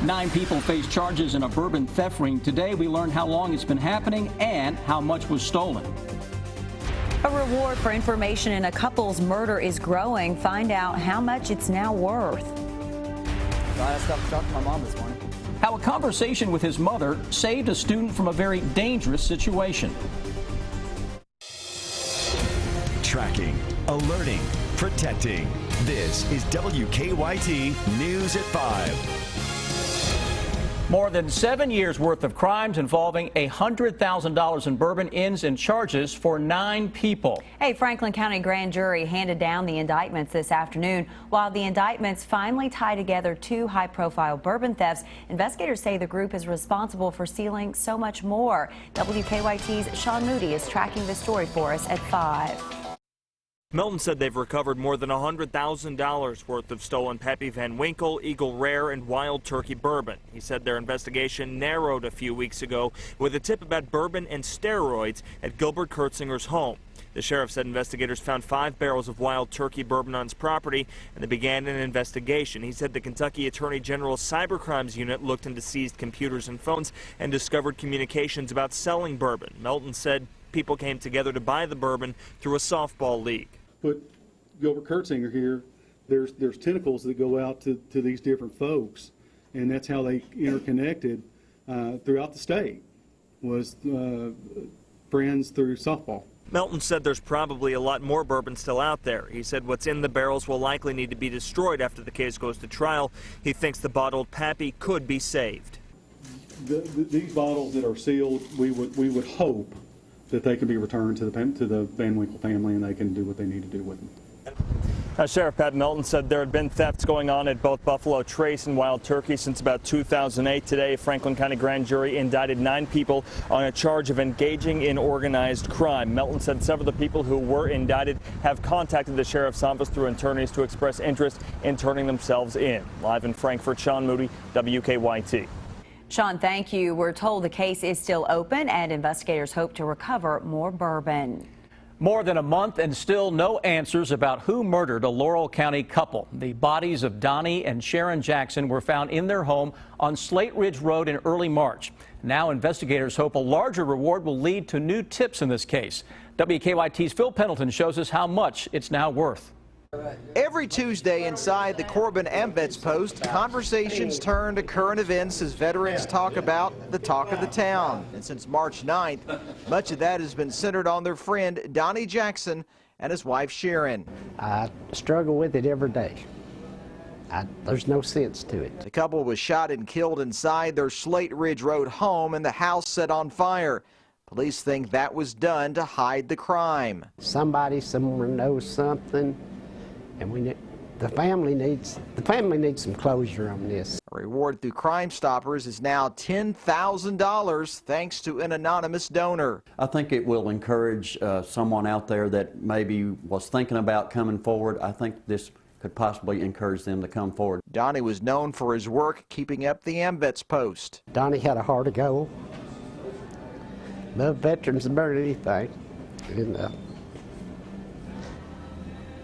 9 people face charges in a bourbon theft ring. Today, we learned how long it's been happening and how much was stolen. A reward for information in a couple's murder is growing. Find out how much it's now worth. I stopped talking to my mom this morning. How a conversation with his mother saved a student from a very dangerous situation. Tracking, alerting, protecting. This is WKYT News at 5. More than 7 years worth of crimes involving $100,000 in bourbon ends in charges for 9 people. A Franklin County grand jury handed down the indictments this afternoon. While the indictments finally tie together 2 high-profile bourbon thefts, investigators say the group is responsible for stealing so much more. WKYT's Sean Moody is tracking the story for us at 5. Melton said they've recovered more than $100,000 worth of stolen Pappy Van Winkle, Eagle Rare, and Wild Turkey bourbon. He said their investigation narrowed a few weeks ago with a tip about bourbon and steroids at Gilbert Kurtzinger's home. The sheriff said investigators found 5 barrels of Wild Turkey bourbon on his property, and they began an investigation. He said the Kentucky Attorney General's Cybercrimes Unit looked into seized computers and phones and discovered communications about selling bourbon. Melton said people came together to buy the bourbon through a softball league. Put Gilbert Kurtzinger here, there's tentacles that go out to these different folks, and that's how they interconnected throughout the state, was friends through softball. Melton said there's probably a lot more bourbon still out there. He said what's in the barrels will likely need to be destroyed after the case goes to trial. He thinks the bottled Pappy could be saved. These bottles that are sealed, we would hope that they can be returned to the Van Winkle family and they can do what they need to do with them. Sheriff Pat Melton said there had been thefts going on at both Buffalo Trace and Wild Turkey since about 2008. Today, a Franklin County grand jury indicted 9 people on a charge of engaging in organized crime. Melton said several of the people who were indicted have contacted the sheriff's office through attorneys to express interest in turning themselves in. Live in Frankfort, Sean Moody, WKYT. Sean, thank you. We're told the case is still open and investigators hope to recover more bourbon. More than a month and still no answers about who murdered a Laurel County couple. The bodies of Donnie and Sharon Jackson were found in their home on Slate Ridge Road in early March. Now investigators hope a larger reward will lead to new tips in this case. WKYT's Phil Pendleton shows us how much it's now worth. Every Tuesday inside the Corbin AmVets Post, conversations turn to current events as veterans talk about the talk of the town. And since March 9th, much of that has been centered on their friend Donnie Jackson and his wife Sharon. I struggle with it every day. There's no sense to it. The couple was shot and killed inside their Slate Ridge Road home and the house set on fire. Police think that was done to hide the crime. Somebody somewhere knows something. And the family needs some closure on this. A reward through Crime Stoppers is now $10,000 thanks to an anonymous donor. I think it will encourage someone out there that maybe was thinking about coming forward. I think this could possibly encourage them to come forward. Donnie was known for his work keeping up the AmVets Post. Donnie had a heart of gold. Loved veterans above anything. And,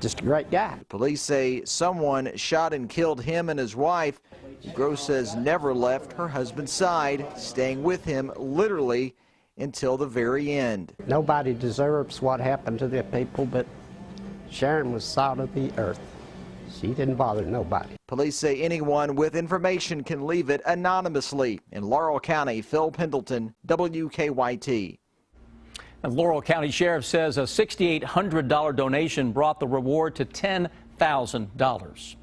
just a great guy. Police say someone shot and killed him and his wife. Gross says never left her husband's side, staying with him literally until the very end. Nobody deserves what happened to their people, but Sharon was salt of the earth. She didn't bother nobody. Police say anyone with information can leave it anonymously. In Laurel County, Phil Pendleton, WKYT. And Laurel County Sheriff says a $6,800 donation brought the reward to $10,000.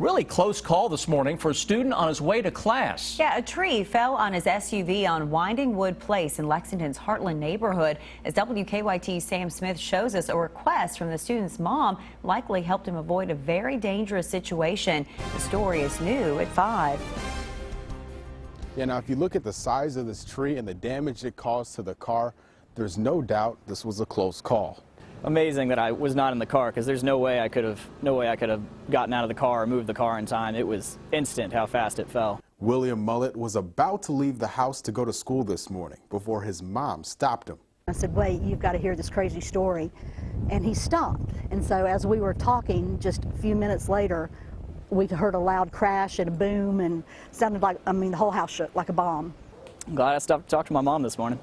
Really close call this morning for a student on his way to class. Yeah, a tree fell on his SUV on Winding Wood Place in Lexington's Heartland neighborhood. As WKYT's Sam Smith shows us, a request from the student's mom likely helped him avoid a very dangerous situation. The story is new at 5. Yeah, now if you look at the size of this tree and the damage it caused to the car, there's no doubt this was a close call. Amazing that I was not in the car, because there's no way I could have gotten out of the car or moved the car in time. It was instant how fast it fell. William Mullet was about to leave the house to go to school this morning before his mom stopped him. I said, wait, you've got to hear this crazy story. And he stopped. And so as we were talking just a few minutes later, we heard a loud crash and a boom, and sounded like, I mean, the whole house shook like a bomb. I'm glad I stopped to talk to my mom this morning.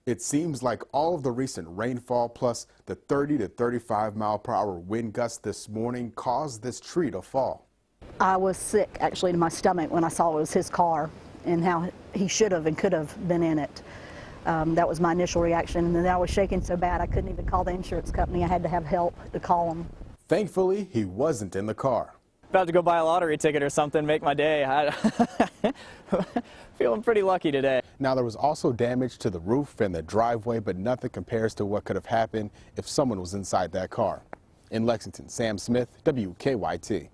It seems like all of the recent rainfall plus the 30 to 35 mile per hour wind gusts this morning caused this tree to fall. I was sick, actually, to my stomach when I saw it was his car and how he should have and could have been in it. That was my initial reaction, and then I was shaking so bad I couldn't even call the insurance company. I had to have help to call them. Thankfully, he wasn't in the car. About to go buy a lottery ticket or something, make my day. Feeling pretty lucky today. Now, there was also damage to the roof and the driveway, but nothing compares to what could have happened if someone was inside that car. In Lexington, Sam Smith, WKYT.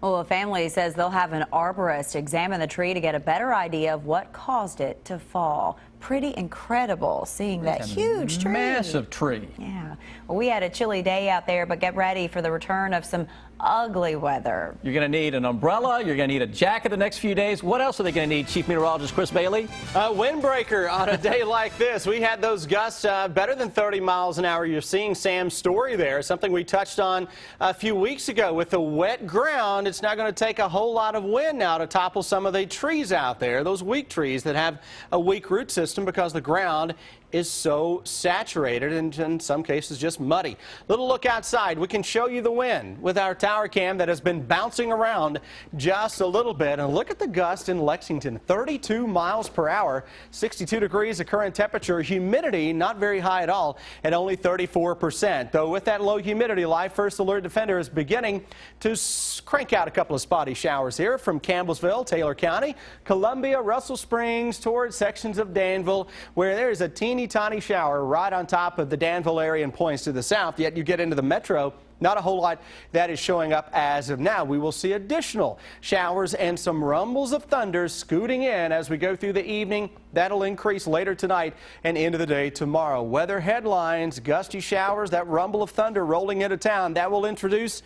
Well, a family says they'll have an arborist examine the tree to get a better idea of what caused it to fall. Pretty incredible seeing that huge tree. Massive tree. Yeah. Well, we had a chilly day out there, but get ready for the return of some ugly weather. You're going to need an umbrella. You're going to need a jacket the next few days. What else are they going to need, Chief Meteorologist Chris Bailey? A windbreaker on a day like this. We had those gusts better than 30 miles an hour. You're seeing Sam's story there, something we touched on a few weeks ago. With the wet ground, it's not going to take a whole lot of wind now to topple some of the trees out there, those weak trees that have a weak root system because the ground is so saturated and in some cases just muddy. Little look outside. We can show you the wind with our tower cam that has been bouncing around just a little bit. And look at the gust in Lexington, 32 miles per hour, 62 degrees of current temperature, humidity not very high at all at only 34%. Though with that low humidity, Live First Alert Defender is beginning to crank out a couple of spotty showers here from Campbellsville, Taylor County, Columbia, Russell Springs, towards sections of Danville, where there's a tiny shower right on top of the Danville area and points to the south. Yet you get into the metro, not a whole lot that is showing up as of now. We will see additional showers and some rumbles of thunder scooting in as we go through the evening. That'll increase later tonight and into the day tomorrow. Weather headlines, gusty showers, that rumble of thunder rolling into town. That will introduce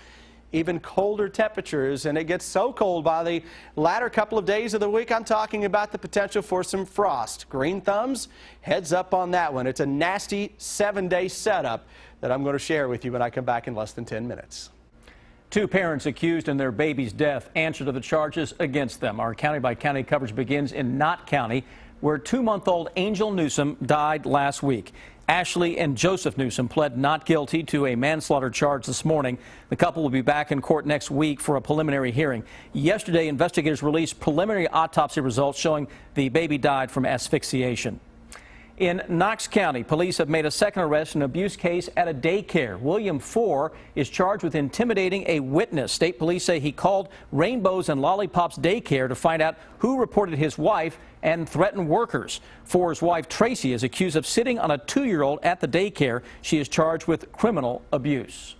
even colder temperatures, and it gets so cold by the latter couple of days of the week. I'm talking about the potential for some frost. Green thumbs, heads up on that one. It's a nasty 7-day setup that I'm going to share with you when I come back in less than 10 minutes. Two parents accused in their baby's death answer to the charges against them. Our county-by-county coverage begins in Knott County, where 2-month-old Angel Newsom died last week. Ashley and Joseph Newsom pled not guilty to a manslaughter charge this morning. The couple will be back in court next week for a preliminary hearing. Yesterday, investigators released preliminary autopsy results showing the baby died from asphyxiation. In Knox County, police have made a second arrest in an abuse case at a daycare. William Four is charged with intimidating a witness. State police say he called Rainbows and Lollipops Daycare to find out who reported his wife and threatened workers. Four's wife, Tracy, is accused of sitting on a 2-year-old at the daycare. She is charged with criminal abuse.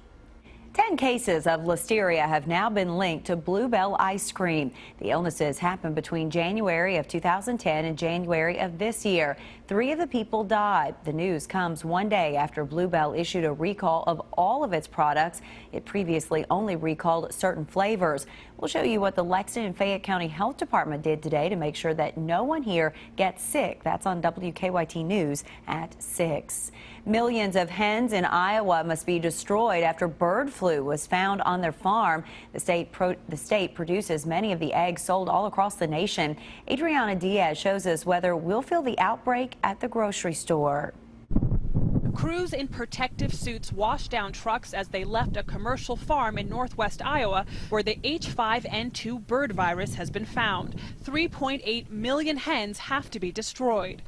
10 cases of listeria have now been linked to Bluebell ice cream. The illnesses happened between January of 2010 and January of this year. 3 of the people died. The news comes one day after Bluebell issued a recall of all of its products. It previously only recalled certain flavors. We'll show you what the Lexington and Fayette County Health Department did today to make sure that no one here gets sick. That's on WKYT News at 6. Millions of hens in Iowa must be destroyed after bird flu was found on their farm. The state produces many of the eggs sold all across the nation. Adriana Diaz shows us whether we'll feel the outbreak at the grocery store. Crews in protective suits washed down trucks as they left a commercial farm in northwest Iowa where the H5N2 bird virus has been found. 3.8 million hens have to be destroyed.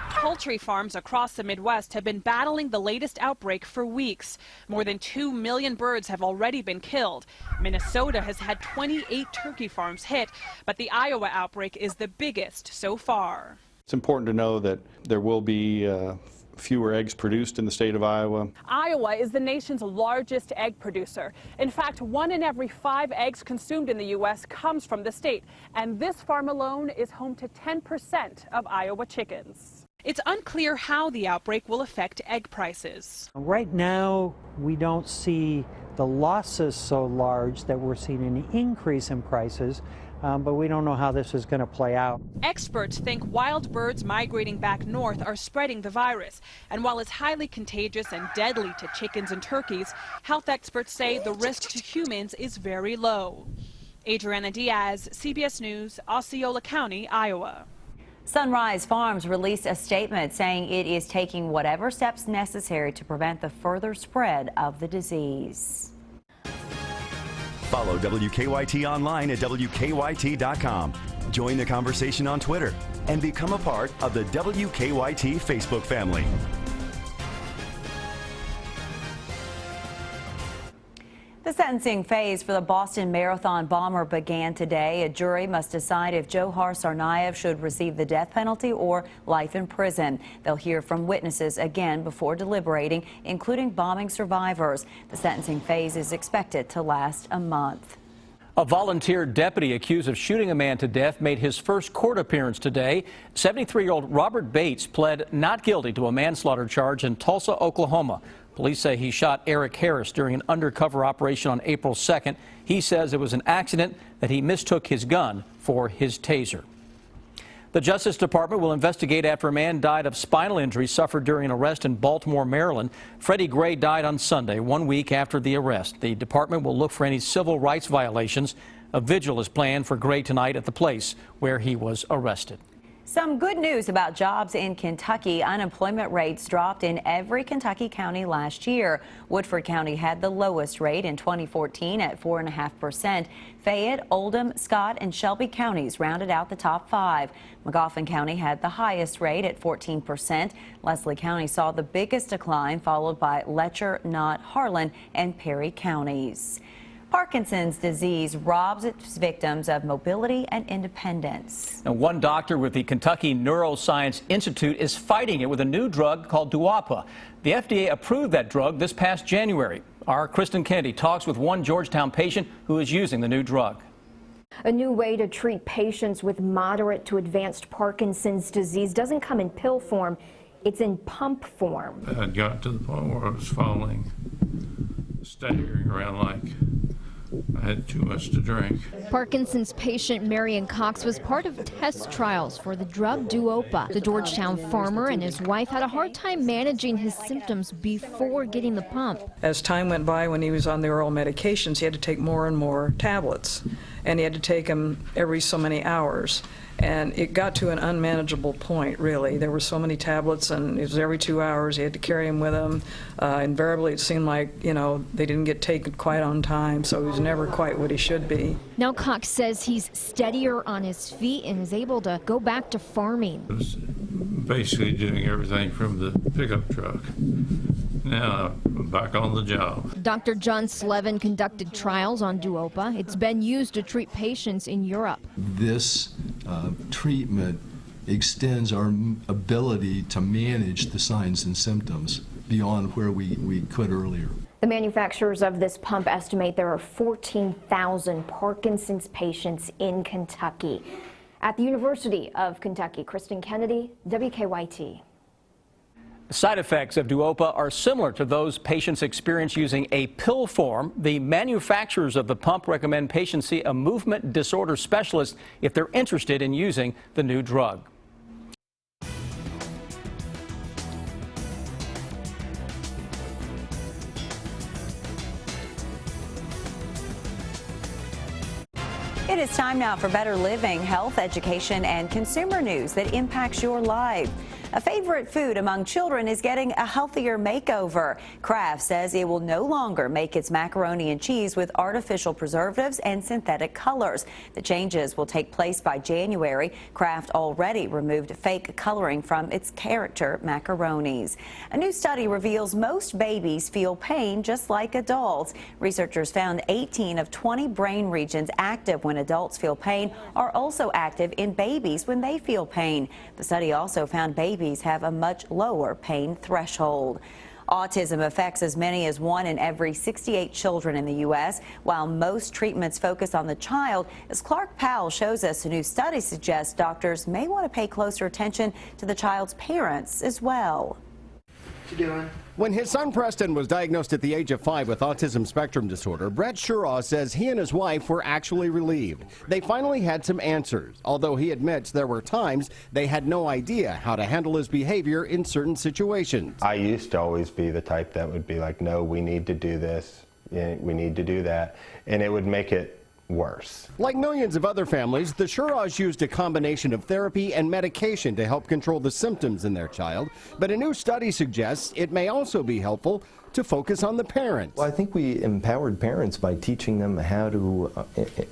Poultry farms across the Midwest have been battling the latest outbreak for weeks. More than 2 million birds have already been killed. Minnesota has had 28 turkey farms hit, but the Iowa outbreak is the biggest so far. It's important to know that there will be fewer eggs produced in the state of Iowa. Iowa is the nation's largest egg producer. In fact, 1 in every 5 eggs consumed in the U.S. comes from the state, and this farm alone is home to 10% of Iowa chickens. It's unclear how the outbreak will affect egg prices. Right now, we don't see the losses so large that we're seeing an increase in prices, but we don't know how this is going to play out. Experts think wild birds migrating back north are spreading the virus. And while it's highly contagious and deadly to chickens and turkeys, health experts say the risk to humans is very low. Adriana Diaz, CBS News, Osceola County, Iowa. Sunrise Farms released a statement saying it is taking whatever steps necessary to prevent the further spread of the disease. Follow WKYT online at WKYT.com. Join the conversation on Twitter and become a part of the WKYT Facebook family. The sentencing phase for the Boston Marathon bomber began today. A jury must decide if Johar Tsarnaev should receive the death penalty or life in prison. They'll hear from witnesses again before deliberating, including bombing survivors. The sentencing phase is expected to last a month. A volunteer deputy accused of shooting a man to death made his first court appearance today. 73-year-old Robert Bates pled not guilty to a manslaughter charge in Tulsa, Oklahoma. Police say he shot Eric Harris during an undercover operation on April 2nd. He says it was an accident, that he mistook his gun for his taser. The Justice Department will investigate after a man died of spinal injury suffered during an arrest in Baltimore, Maryland. Freddie Gray died on Sunday, 1 week after the arrest. The department will look for any civil rights violations. A vigil is planned for Gray tonight at the place where he was arrested. Some good news about jobs in Kentucky. Unemployment rates dropped in every Kentucky county last year. Woodford County had the lowest rate in 2014 at 4.5%. Fayette, Oldham, Scott, and Shelby counties rounded out the top 5. Magoffin County had the highest rate at 14%. Leslie County saw the biggest decline, followed by Letcher, Knott, Harlan, and Perry counties. Parkinson's disease robs its victims of mobility and independence. Now, one doctor with the Kentucky Neuroscience Institute is fighting it with a new drug called Duopa. The FDA approved that drug this past January. Our Kristen Kennedy talks with one Georgetown patient who is using the new drug. A new way to treat patients with moderate to advanced Parkinson's disease doesn't come in pill form, it's in pump form. I had got to the point where I was falling, staggering around like I had too much to drink. Parkinson's patient Marion Cox was part of test trials for the drug Duopa. The Georgetown farmer and his wife had a hard time managing his symptoms before getting the pump. As time went by, when he was on the oral medications, he had to take more and more tablets, and he had to take them every so many hours. And it got to an unmanageable point, really. There were so many tablets, and it was every 2 hours. He had to carry them with him. Invariably, it seemed like, they didn't get taken quite on time, so he was never quite what he should be. Now Cox says he's steadier on his feet and is able to go back to farming. I was basically doing everything from the pickup truck. Now I'm back on the job. Dr. John Slevin conducted trials on Duopa. It's been used to treat patients in Europe. This treatment extends our ability to manage the signs and symptoms beyond where we could earlier. The manufacturers of this pump estimate there are 14,000 Parkinson's patients in Kentucky. At the University of Kentucky, Kristen Kennedy, WKYT. Side effects of Duopa are similar to those patients experience using a pill form. The manufacturers of the pump recommend patients see a movement disorder specialist if they're interested in using the new drug. It is time now for better living, health, education, and consumer news that impacts your life. A favorite food among children is getting a healthier makeover. Kraft says it will no longer make its macaroni and cheese with artificial preservatives and synthetic colors. The changes will take place by January. Kraft already removed fake coloring from its character macaronis. A new study reveals most babies feel pain just like adults. Researchers found 18 of 20 brain regions active when adults feel pain are also active in babies when they feel pain. The study also found babies have a much lower pain threshold. Autism affects as many as 1 in every 68 children in the U.S., while most treatments focus on the child. As Clark Powell shows us, a new study suggests doctors may want to pay closer attention to the child's parents as well. What you doing? When his son Preston was diagnosed at the age of 5 with autism spectrum disorder, Brett Shuraw says he and his wife were actually relieved. They finally had some answers, although he admits there were times they had no idea how to handle his behavior in certain situations. I used to always be the type that would be like, no, we need to do this, we need to do that, and it would make it worse. Like millions of other families, the Shuraws used a combination of therapy and medication to help control the symptoms in their child, but a new study suggests it may also be helpful to focus on the parents. Well, I think we empowered parents by teaching them how to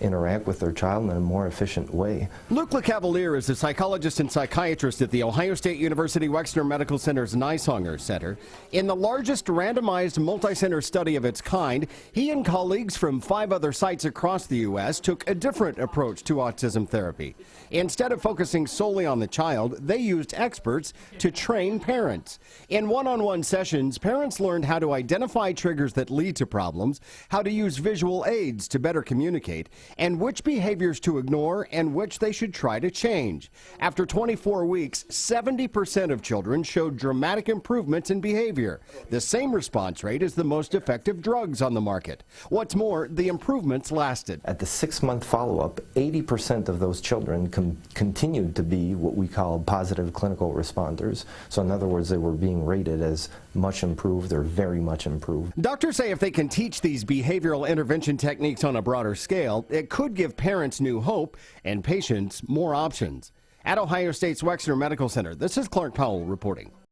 interact with their child in a more efficient way. Luke LeCavalier is a psychologist and psychiatrist at the Ohio State University Wexner Medical Center's Nysonger Center. In the largest randomized multi-center study of its kind, he and colleagues from 5 other sites across the U.S. took a different approach to autism therapy. Instead of focusing solely on the child, they used experts to train parents. In one-on-one sessions, parents learned how to identify triggers that lead to problems, how to use visual aids to better communicate, and which behaviors to ignore and which they should try to change. After 24 weeks, 70% of children showed dramatic improvements in behavior, the same response rate as the most effective drugs on the market. What's more, the improvements lasted. At the 6-month follow-up, 80% of those children continued to be what we call positive clinical responders. So in other words, they were being rated as much improved or very much improved. Doctors say if they can teach these behavioral intervention techniques on a broader scale, it could give parents new hope and patients more options. At Ohio State's Wexner Medical Center, this is Clark Powell reporting.